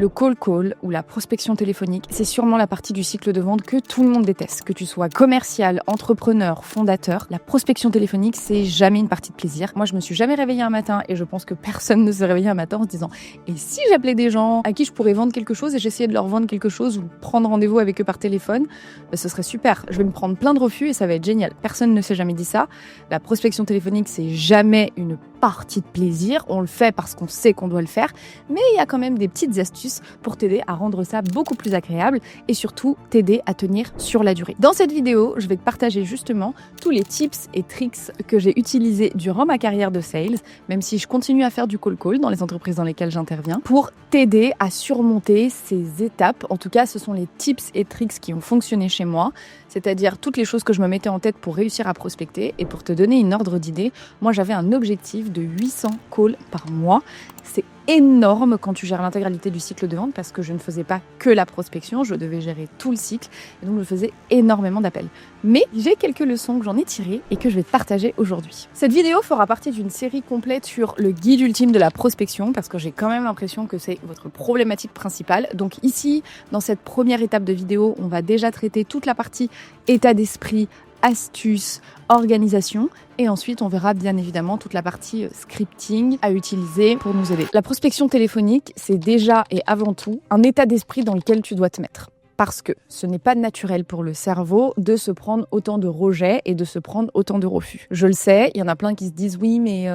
Le call ou la prospection téléphonique, c'est sûrement la partie du cycle de vente que tout le monde déteste. Que tu sois commercial, entrepreneur, fondateur, la prospection téléphonique, c'est jamais une partie de plaisir. Moi, je me suis jamais réveillée un matin et je pense que personne ne se réveillait un matin en se disant « Et si j'appelais des gens à qui je pourrais vendre quelque chose et j'essayais de leur vendre quelque chose ou prendre rendez-vous avec eux par téléphone, ce serait super. Je vais me prendre plein de refus et ça va être génial. » Personne ne s'est jamais dit ça. La prospection téléphonique, c'est jamais une partie de plaisir. On le fait parce qu'on sait qu'on doit le faire, mais il y a quand même des petites astuces pour t'aider à rendre ça beaucoup plus agréable et surtout t'aider à tenir sur la durée. Dans cette vidéo, je vais te partager justement tous les tips et tricks que j'ai utilisés durant ma carrière de sales, même si je continue à faire du call dans les entreprises dans lesquelles j'interviens, pour t'aider à surmonter ces étapes. En tout cas, ce sont les tips et tricks qui ont fonctionné chez moi, c'est-à-dire toutes les choses que je me mettais en tête pour réussir à prospecter. Et pour te donner une ordre d'idée, moi j'avais un objectif de 800 calls par mois. C'est énorme quand tu gères l'intégralité du cycle de vente parce que je ne faisais pas que la prospection, je devais gérer tout le cycle et donc je faisais énormément d'appels. Mais j'ai quelques leçons que j'en ai tirées et que je vais te partager aujourd'hui. Cette vidéo fera partie d'une série complète sur le guide ultime de la prospection parce que j'ai quand même l'impression que c'est votre problématique principale. Donc ici, dans cette première étape de vidéo, on va déjà traiter toute la partie état d'esprit, astuces, organisation et ensuite on verra bien évidemment toute la partie scripting à utiliser pour nous aider. La prospection téléphonique, c'est déjà et avant tout un état d'esprit dans lequel tu dois te mettre. Parce que ce n'est pas naturel pour le cerveau de se prendre autant de rejets et de se prendre autant de refus. Je le sais, il y en a plein qui se disent « oui, mais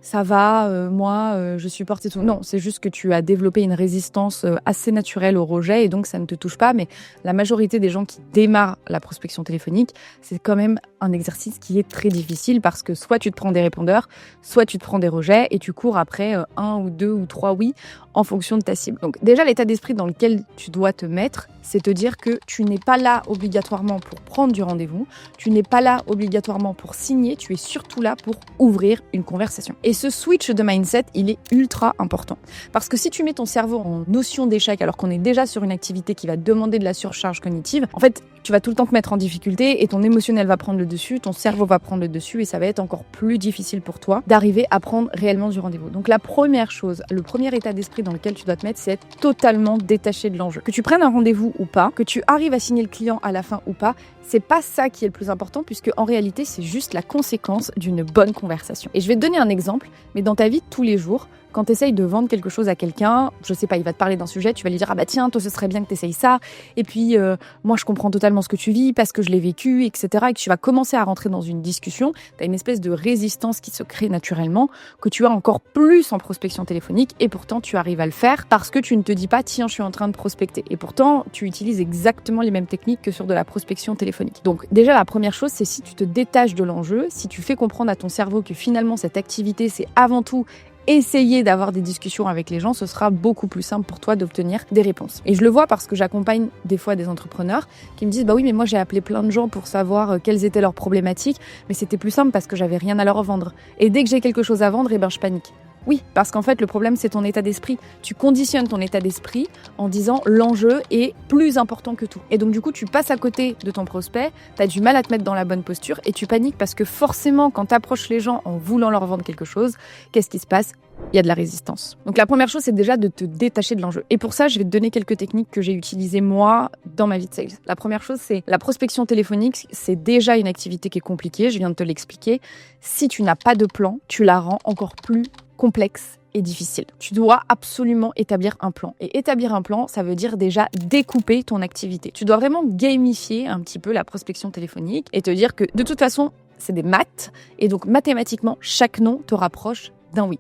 ça va, moi, je supporte et tout ». Non, c'est juste que tu as développé une résistance assez naturelle au rejet et donc ça ne te touche pas. Mais la majorité des gens qui démarrent la prospection téléphonique, c'est quand même un exercice qui est très difficile parce que soit tu te prends des répondeurs, soit tu te prends des rejets et tu cours après un ou deux ou trois oui en fonction de ta cible. Donc déjà, l'état d'esprit dans lequel tu dois te mettre, c'est te dire que tu n'es pas là obligatoirement pour prendre du rendez-vous, tu n'es pas là obligatoirement pour signer, tu es surtout là pour ouvrir une conversation. Et ce switch de mindset, il est ultra important. Parce que si tu mets ton cerveau en notion d'échec alors qu'on est déjà sur une activité qui va demander de la surcharge cognitive, en fait, tu vas tout le temps te mettre en difficulté et ton émotionnel va prendre le dessus, ton cerveau va prendre le dessus et ça va être encore plus difficile pour toi d'arriver à prendre réellement du rendez-vous. Donc la première chose, le premier état d'esprit dans lequel tu dois te mettre, c'est être totalement détaché de l'enjeu. Que tu prennes un rendez-vous ou pas, que tu arrives à signer le client à la fin ou pas, c'est pas ça qui est le plus important puisque en réalité, c'est juste la conséquence d'une bonne conversation. Et je vais te donner un exemple, mais dans ta vie de tous les jours, quand tu essayes de vendre quelque chose à quelqu'un, je sais pas, il va te parler d'un sujet, tu vas lui dire « Ah bah tiens, toi ce serait bien que tu essayes ça, et puis moi je comprends totalement ce que tu vis parce que je l'ai vécu, etc. » Et que tu vas commencer à rentrer dans une discussion, tu as une espèce de résistance qui se crée naturellement, que tu as encore plus en prospection téléphonique, et pourtant tu arrives à le faire parce que tu ne te dis pas « Tiens, je suis en train de prospecter ». Et pourtant, tu utilises exactement les mêmes techniques que sur de la prospection téléphonique. Donc déjà, la première chose, c'est si tu te détaches de l'enjeu, si tu fais comprendre à ton cerveau que finalement cette activité, c'est avant tout essayer d'avoir des discussions avec les gens, ce sera beaucoup plus simple pour toi d'obtenir des réponses. Et je le vois parce que j'accompagne des fois des entrepreneurs qui me disent « Bah oui, mais moi j'ai appelé plein de gens pour savoir quelles étaient leurs problématiques, mais c'était plus simple parce que j'avais rien à leur vendre. Et dès que j'ai quelque chose à vendre, je panique. » Oui, parce qu'en fait, le problème, c'est ton état d'esprit. Tu conditionnes ton état d'esprit en disant l'enjeu est plus important que tout. Et donc, du coup, tu passes à côté de ton prospect, tu as du mal à te mettre dans la bonne posture et tu paniques parce que forcément, quand tu approches les gens en voulant leur vendre quelque chose, qu'est-ce qui se passe ? Il y a de la résistance. Donc, la première chose, c'est déjà de te détacher de l'enjeu. Et pour ça, je vais te donner quelques techniques que j'ai utilisées moi dans ma vie de sales. La première chose, c'est la prospection téléphonique. C'est déjà une activité qui est compliquée, je viens de te l'expliquer. Si tu n'as pas de plan, tu la rends encore plus complexe et difficile. Tu dois absolument établir un plan. Et établir un plan, ça veut dire déjà découper ton activité. Tu dois vraiment gamifier un petit peu la prospection téléphonique et te dire que de toute façon, c'est des maths. Et donc, mathématiquement, chaque non te rapproche d'un oui.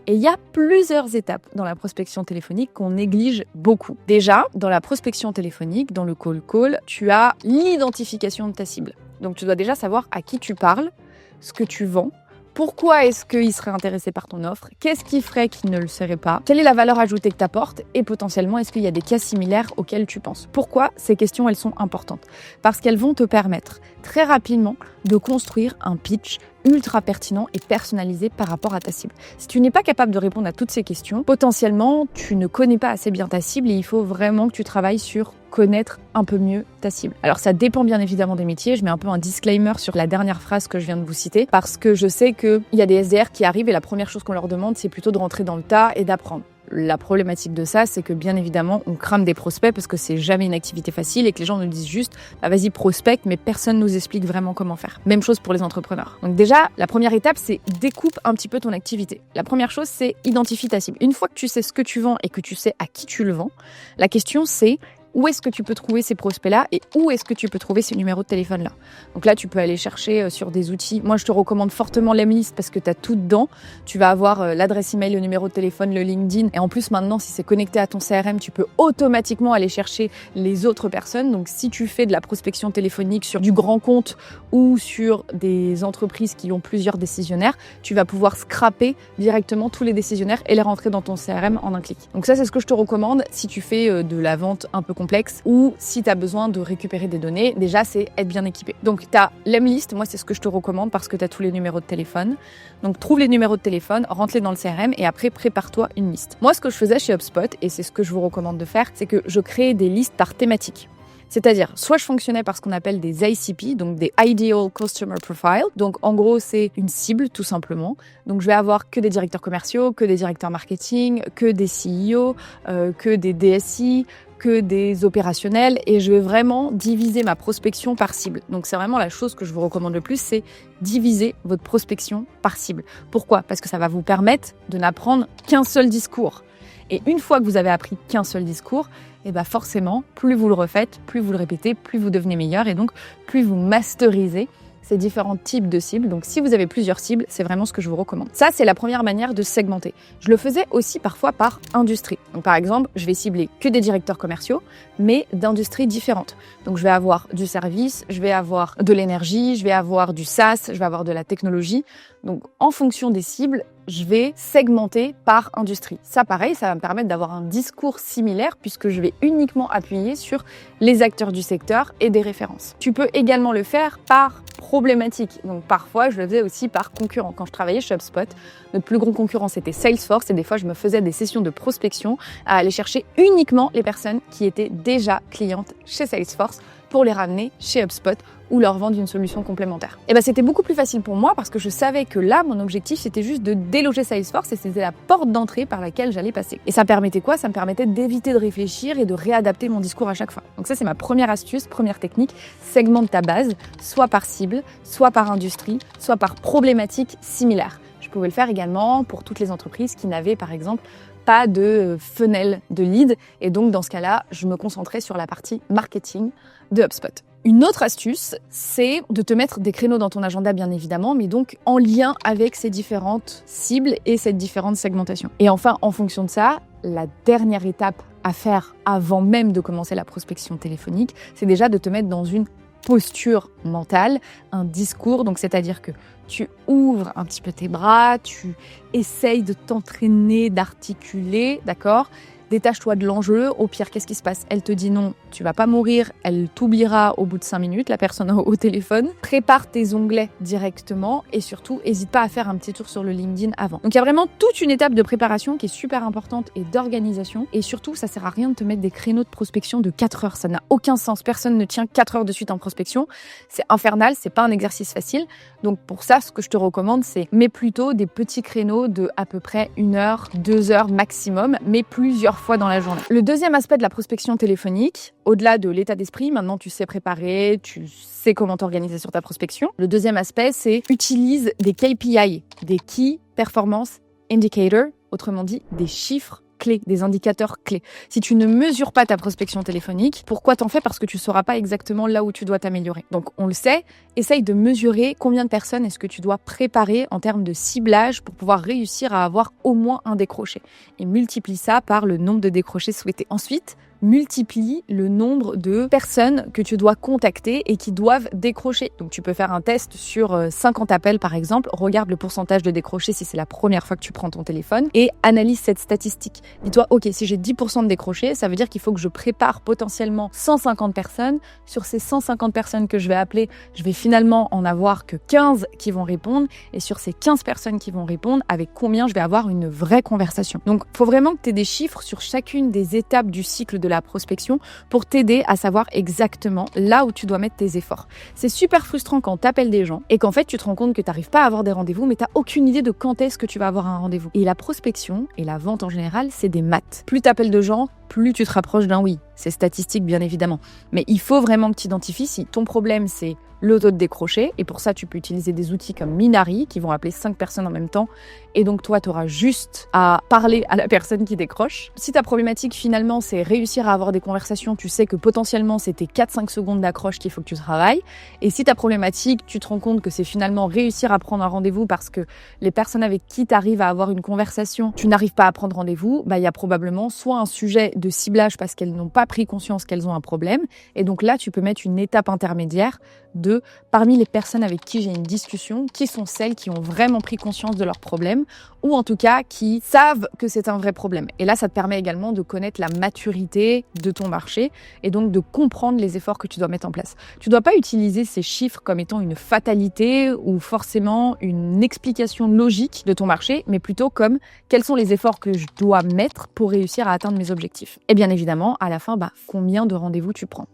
Et il y a plusieurs étapes dans la prospection téléphonique qu'on néglige beaucoup. Déjà, dans la prospection téléphonique, dans le call, tu as l'identification de ta cible. Donc, tu dois déjà savoir à qui tu parles, ce que tu vends, pourquoi est-ce qu'il serait intéressé par ton offre, qu'est-ce qui ferait qu'il ne le serait pas, quelle est la valeur ajoutée que tu apportes et potentiellement est-ce qu'il y a des cas similaires auxquels tu penses. Pourquoi ces questions elles sont importantes ? Parce qu'elles vont te permettre très rapidement de construire un pitch ultra pertinent et personnalisé par rapport à ta cible. Si tu n'es pas capable de répondre à toutes ces questions, potentiellement, tu ne connais pas assez bien ta cible et il faut vraiment que tu travailles sur connaître un peu mieux ta cible. Alors ça dépend bien évidemment des métiers, je mets un peu un disclaimer sur la dernière phrase que je viens de vous citer parce que je sais qu'il y a des SDR qui arrivent et la première chose qu'on leur demande c'est plutôt de rentrer dans le tas et d'apprendre. La problématique de ça, c'est que bien évidemment, on crame des prospects parce que c'est jamais une activité facile et que les gens nous disent juste vas-y prospecte, mais personne nous explique vraiment comment faire. Même chose pour les entrepreneurs. Donc déjà, la première étape, c'est découpe un petit peu ton activité. La première chose, c'est identifie ta cible. Une fois que tu sais ce que tu vends et que tu sais à qui tu le vends, la question c'est où est-ce que tu peux trouver ces prospects-là et où est-ce que tu peux trouver ces numéros de téléphone-là. Donc là, tu peux aller chercher sur des outils. Moi, je te recommande fortement Lemlist parce que tu as tout dedans. Tu vas avoir l'adresse email, le numéro de téléphone, le LinkedIn. Et en plus, maintenant, si c'est connecté à ton CRM, tu peux automatiquement aller chercher les autres personnes. Donc, si tu fais de la prospection téléphonique sur du grand compte ou sur des entreprises qui ont plusieurs décisionnaires, tu vas pouvoir scraper directement tous les décisionnaires et les rentrer dans ton CRM en un clic. Donc ça, c'est ce que je te recommande si tu fais de la vente un peu complexe ou si tu as besoin de récupérer des données. Déjà, c'est être bien équipé. Donc, tu as Lemlist. Moi, c'est ce que je te recommande parce que tu as tous les numéros de téléphone. Donc, trouve les numéros de téléphone, rentre-les dans le CRM et après, prépare-toi une liste. Moi, ce que je faisais chez HubSpot, et c'est ce que je vous recommande de faire, c'est que je créais des listes par thématique. C'est-à-dire, soit je fonctionnais par ce qu'on appelle des ICP, donc des Ideal Customer Profile. Donc, en gros, c'est une cible, tout simplement. Donc, je vais avoir que des directeurs commerciaux, que des directeurs marketing, que des CEO, que des DSI, que des opérationnels. Et je vais vraiment diviser ma prospection par cible. Donc, c'est vraiment la chose que je vous recommande le plus, c'est diviser votre prospection par cible. Pourquoi ? Parce que ça va vous permettre de n'apprendre qu'un seul discours. Et une fois que vous avez appris qu'un seul discours, et bien forcément, plus vous le refaites, plus vous le répétez, plus vous devenez meilleur et donc plus vous masterisez ces différents types de cibles. Donc si vous avez plusieurs cibles, c'est vraiment ce que je vous recommande. Ça, c'est la première manière de segmenter. Je le faisais aussi parfois par industrie. Donc par exemple, je vais cibler que des directeurs commerciaux, mais d'industries différentes. Donc je vais avoir du service, je vais avoir de l'énergie, je vais avoir du SaaS, je vais avoir de la technologie. Donc en fonction des cibles, je vais segmenter par industrie. Ça, pareil, ça va me permettre d'avoir un discours similaire puisque je vais uniquement appuyer sur les acteurs du secteur et des références. Tu peux également le faire par problématique. Donc parfois, je le faisais aussi par concurrent. Quand je travaillais chez HubSpot, notre plus gros concurrent, c'était Salesforce et des fois, je me faisais des sessions de prospection à aller chercher uniquement les personnes qui étaient déjà clientes chez Salesforce pour les ramener chez HubSpot ou leur vendre une solution complémentaire. Et c'était beaucoup plus facile pour moi parce que je savais que là, mon objectif, c'était juste de déloger Salesforce et c'était la porte d'entrée par laquelle j'allais passer. Et ça me permettait quoi ? Ça me permettait d'éviter de réfléchir et de réadapter mon discours à chaque fois. Donc ça, c'est ma première astuce, première technique. Segmente ta base, soit par cible, soit par industrie, soit par problématique similaire. Je pouvais le faire également pour toutes les entreprises qui n'avaient, par exemple, pas de funnel de lead. Et donc, dans ce cas-là, je me concentrais sur la partie marketing de HubSpot. Une autre astuce, c'est de te mettre des créneaux dans ton agenda, bien évidemment, mais donc en lien avec ces différentes cibles et cette différente segmentation. Et enfin, en fonction de ça, la dernière étape à faire avant même de commencer la prospection téléphonique, c'est déjà de te mettre dans une posture mentale, un discours, donc c'est-à-dire que tu ouvres un petit peu tes bras, tu essayes de t'entraîner, d'articuler, d'accord ? Détache-toi de l'enjeu. Au pire, qu'est-ce qui se passe ? Elle te dit non, tu vas pas mourir, elle t'oubliera au bout de 5 minutes, la personne au téléphone. Prépare tes onglets directement et surtout, n'hésite pas à faire un petit tour sur le LinkedIn avant. Donc, il y a vraiment toute une étape de préparation qui est super importante et d'organisation. Et surtout, ça sert à rien de te mettre des créneaux de prospection de 4 heures. Ça n'a aucun sens. Personne ne tient 4 heures de suite en prospection. C'est infernal, c'est pas un exercice facile. Donc, pour ça, ce que je te recommande, c'est mets plutôt des petits créneaux de à peu près 1 heure, 2 heures maximum, mais plusieurs fois dans la journée. Le deuxième aspect de la prospection téléphonique, au-delà de l'état d'esprit, maintenant tu sais préparer, tu sais comment t'organiser sur ta prospection. Le deuxième aspect, c'est utilise des KPI, des Key Performance Indicators, autrement dit des chiffres clés, des indicateurs clés. Si tu ne mesures pas ta prospection téléphonique, pourquoi t'en fais ? Parce que tu ne sauras pas exactement là où tu dois t'améliorer. Donc on le sait, essaye de mesurer combien de personnes est-ce que tu dois préparer en termes de ciblage pour pouvoir réussir à avoir au moins un décroché. Et multiplie ça par le nombre de décrochés souhaités. Ensuite, multiplie le nombre de personnes que tu dois contacter et qui doivent décrocher. Donc tu peux faire un test sur 50 appels par exemple, regarde le pourcentage de décrochés si c'est la première fois que tu prends ton téléphone et analyse cette statistique. Dis-toi, ok, si j'ai 10% de décrochés, ça veut dire qu'il faut que je prépare potentiellement 150 personnes. Sur ces 150 personnes que je vais appeler, je vais finalement en avoir que 15 qui vont répondre et sur ces 15 personnes qui vont répondre, avec combien je vais avoir une vraie conversation. Donc il faut vraiment que tu aies des chiffres sur chacune des étapes du cycle de la la prospection pour t'aider à savoir exactement là où tu dois mettre tes efforts. C'est super frustrant quand tu appelles des gens et qu'en fait tu te rends compte que tu n'arrives pas à avoir des rendez-vous mais tu n'as aucune idée de quand est-ce que tu vas avoir un rendez-vous. Et la prospection et la vente en général, c'est des maths. Plus tu appelles de gens, plus tu te rapproches d'un oui. C'est statistique bien évidemment. Mais il faut vraiment que tu identifies si ton problème c'est le taux de décroché, et pour ça tu peux utiliser des outils comme Minari qui vont appeler 5 personnes en même temps, et donc toi tu auras juste à parler à la personne qui décroche. Si ta problématique finalement c'est réussir à avoir des conversations, tu sais que potentiellement c'était 4-5 secondes d'accroche qu'il faut que tu travailles, et si ta problématique tu te rends compte que c'est finalement réussir à prendre un rendez-vous parce que les personnes avec qui tu arrives à avoir une conversation, tu n'arrives pas à prendre rendez-vous, il y a probablement soit un sujet de ciblage parce qu'elles n'ont pas pris conscience qu'elles ont un problème, et donc là tu peux mettre une étape intermédiaire de parmi les personnes avec qui j'ai une discussion, qui sont celles qui ont vraiment pris conscience de leur problème ou en tout cas qui savent que c'est un vrai problème. Et là, ça te permet également de connaître la maturité de ton marché et donc de comprendre les efforts que tu dois mettre en place. Tu ne dois pas utiliser ces chiffres comme étant une fatalité ou forcément une explication logique de ton marché, mais plutôt comme quels sont les efforts que je dois mettre pour réussir à atteindre mes objectifs. Et bien évidemment, à la fin, combien de rendez-vous tu prends.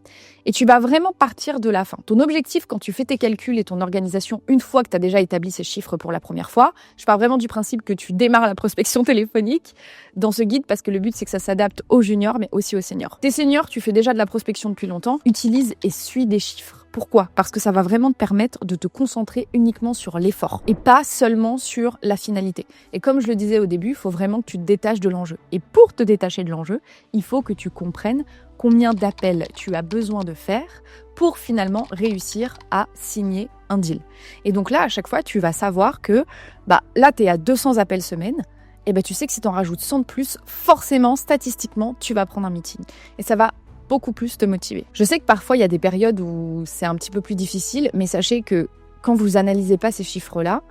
Et tu vas vraiment partir de la fin. Ton objectif, quand tu fais tes calculs et ton organisation, une fois que tu as déjà établi ces chiffres pour la première fois, je pars vraiment du principe que tu démarres la prospection téléphonique dans ce guide parce que le but, c'est que ça s'adapte aux juniors, mais aussi aux seniors. Tes seniors, tu fais déjà de la prospection depuis longtemps, utilise et suis des chiffres. Pourquoi ? Parce que ça va vraiment te permettre de te concentrer uniquement sur l'effort et pas seulement sur la finalité. Et comme je le disais au début, il faut vraiment que tu te détaches de l'enjeu. Et pour te détacher de l'enjeu, il faut que tu comprennes combien d'appels tu as besoin de faire pour finalement réussir à signer un deal. Et donc là, à chaque fois, tu vas savoir que là, tu es à 200 appels semaine. Et tu sais que si tu en rajoutes 100 de plus, forcément, statistiquement, tu vas prendre un meeting. Et ça va beaucoup plus te motiver. Je sais que parfois, il y a des périodes où c'est un petit peu plus difficile, mais sachez que quand vous analysez pas ces chiffres-là,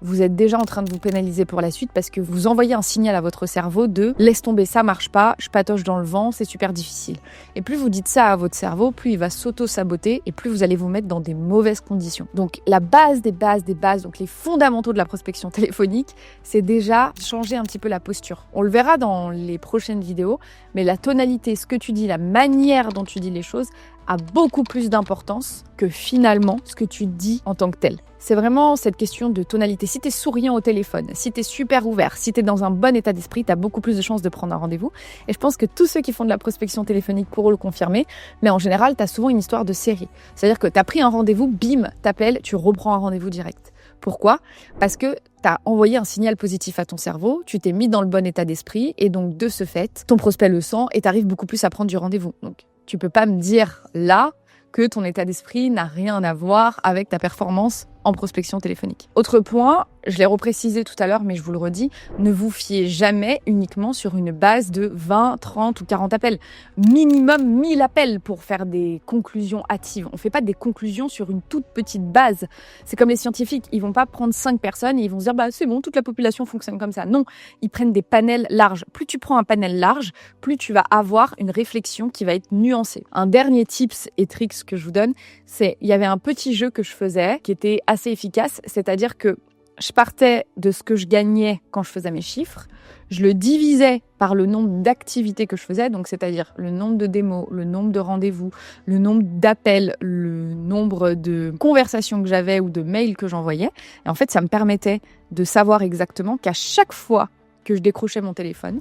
vous êtes déjà en train de vous pénaliser pour la suite parce que vous envoyez un signal à votre cerveau de « laisse tomber, ça marche pas, je patauge dans le vent, c'est super difficile ». Et plus vous dites ça à votre cerveau, plus il va s'auto-saboter et plus vous allez vous mettre dans des mauvaises conditions. Donc la base des bases, donc les fondamentaux de la prospection téléphonique, c'est déjà changer un petit peu la posture. On le verra dans les prochaines vidéos, mais la tonalité, ce que tu dis, la manière dont tu dis les choses a beaucoup plus d'importance que finalement ce que tu dis en tant que tel. C'est vraiment cette question de tonalité. Si tu es souriant au téléphone, si tu es super ouvert, si tu es dans un bon état d'esprit, tu as beaucoup plus de chances de prendre un rendez-vous. Et je pense que tous ceux qui font de la prospection téléphonique pourront le confirmer. Mais en général, tu as souvent une histoire de série. C'est-à-dire que tu as pris un rendez-vous, bim, t'appelles, tu reprends un rendez-vous direct. Pourquoi ? Parce que tu as envoyé un signal positif à ton cerveau, tu t'es mis dans le bon état d'esprit et donc de ce fait, ton prospect le sent et tu arrives beaucoup plus à prendre du rendez-vous. Donc tu peux pas me dire là que ton état d'esprit n'a rien à voir avec ta performance en prospection téléphonique. Autre point, je l'ai reprécisé tout à l'heure, mais je vous le redis, ne vous fiez jamais uniquement sur une base de 20, 30 ou 40 appels. Minimum 1000 appels pour faire des conclusions hâtives. On ne fait pas des conclusions sur une toute petite base. C'est comme les scientifiques, ils vont pas prendre 5 personnes et ils vont se dire c'est bon, toute la population fonctionne comme ça. Non, ils prennent des panels larges. Plus tu prends un panel large, plus tu vas avoir une réflexion qui va être nuancée. Un dernier tips et tricks que je vous donne, c'est il y avait un petit jeu que je faisais qui était assez efficace, c'est-à-dire que je partais de ce que je gagnais quand je faisais mes chiffres, je le divisais par le nombre d'activités que je faisais, donc c'est-à-dire le nombre de démos, le nombre de rendez-vous, le nombre d'appels, le nombre de conversations que j'avais ou de mails que j'envoyais. Et en fait, ça me permettait de savoir exactement qu'à chaque fois que je décrochais mon téléphone,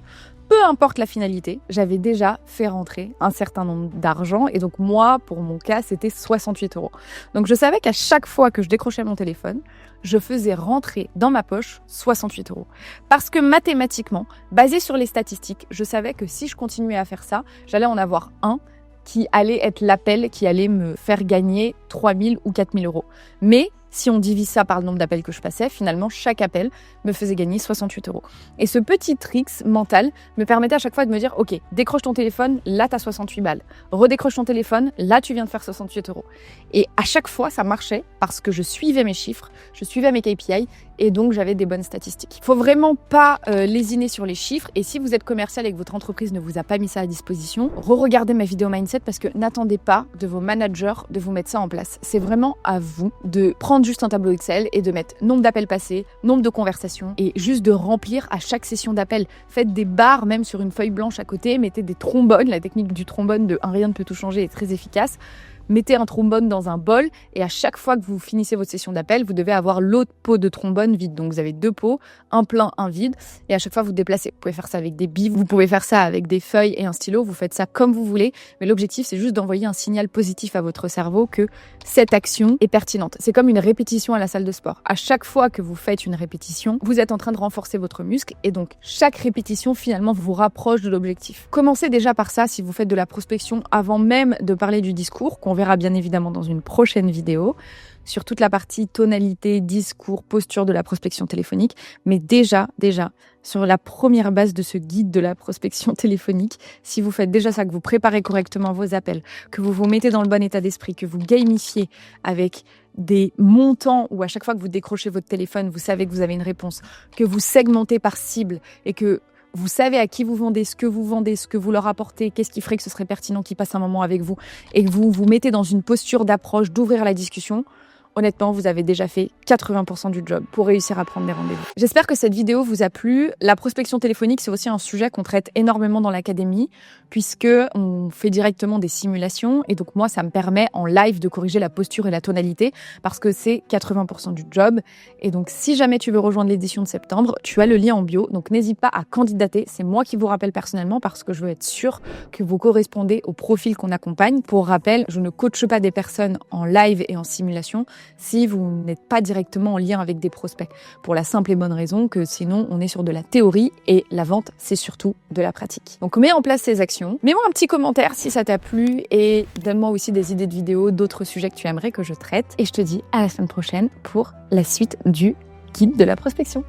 peu importe la finalité, j'avais déjà fait rentrer un certain nombre d'argent. Et donc moi, pour mon cas, c'était 68 €. Donc je savais qu'à chaque fois que je décrochais mon téléphone, je faisais rentrer dans ma poche 68 €. Parce que mathématiquement, basé sur les statistiques, je savais que si je continuais à faire ça, j'allais en avoir un qui allait être l'appel qui allait me faire gagner 3 000 ou 4 000 €. Mais si on divise ça par le nombre d'appels que je passais, finalement, chaque appel me faisait gagner 68 €. Et ce petit tricks mental me permettait à chaque fois de me dire, ok, décroche ton téléphone, là, tu as 68 balles. Redécroche ton téléphone, là, tu viens de faire 68 €. Et à chaque fois, ça marchait parce que je suivais mes chiffres, je suivais mes KPI et donc j'avais des bonnes statistiques. Il faut vraiment pas lésiner sur les chiffres. Et si vous êtes commercial et que votre entreprise ne vous a pas mis ça à disposition, re-regardez ma vidéo Mindset parce que n'attendez pas de vos managers de vous mettre ça en place. C'est vraiment à vous de prendre prendre juste un tableau Excel et de mettre nombre d'appels passés, nombre de conversations et juste de remplir à chaque session d'appel. Faites des barres même sur une feuille blanche à côté, mettez des trombones. La technique du trombone de un rien ne peut tout changer est très efficace. Mettez un trombone dans un bol et à chaque fois que vous finissez votre session d'appel, vous devez avoir l'autre pot de trombone vide. Donc vous avez 2 pots, un plein, un vide et à chaque fois vous déplacez. Vous pouvez faire ça avec des billes, vous pouvez faire ça avec des feuilles et un stylo, vous faites ça comme vous voulez. Mais l'objectif, c'est juste d'envoyer un signal positif à votre cerveau que cette action est pertinente. C'est comme une répétition à la salle de sport. À chaque fois que vous faites une répétition, vous êtes en train de renforcer votre muscle et donc chaque répétition finalement vous rapproche de l'objectif. Commencez déjà par ça si vous faites de la prospection avant même de parler du discours, qu'on verra bien évidemment dans une prochaine vidéo sur toute la partie tonalité, discours, posture de la prospection téléphonique. Mais déjà, sur la première base de ce guide de la prospection téléphonique, si vous faites déjà ça, que vous préparez correctement vos appels, que vous vous mettez dans le bon état d'esprit, que vous gamifiez avec des montants où à chaque fois que vous décrochez votre téléphone, vous savez que vous avez une réponse, que vous segmentez par cible et que vous savez à qui vous vendez, ce que vous leur apportez, qu'est-ce qui ferait que ce serait pertinent qu'ils passent un moment avec vous et que vous vous mettez dans une posture d'approche, d'ouvrir la discussion. Honnêtement, vous avez déjà fait 80% du job pour réussir à prendre des rendez-vous. J'espère que cette vidéo vous a plu. La prospection téléphonique, c'est aussi un sujet qu'on traite énormément dans l'académie puisque on fait directement des simulations et donc moi, ça me permet en live de corriger la posture et la tonalité parce que c'est 80% du job. Et donc, si jamais tu veux rejoindre l'édition de septembre, tu as le lien en bio. Donc, n'hésite pas à candidater. C'est moi qui vous rappelle personnellement parce que je veux être sûre que vous correspondez au profil qu'on accompagne. Pour rappel, je ne coache pas des personnes en live et en simulation si vous n'êtes pas directement en lien avec des prospects. Pour la simple et bonne raison que sinon, on est sur de la théorie et la vente, c'est surtout de la pratique. Donc, mets en place ces actions. Mets-moi un petit commentaire si ça t'a plu et donne-moi aussi des idées de vidéos, d'autres sujets que tu aimerais que je traite. Et je te dis à la semaine prochaine pour la suite du guide de la prospection.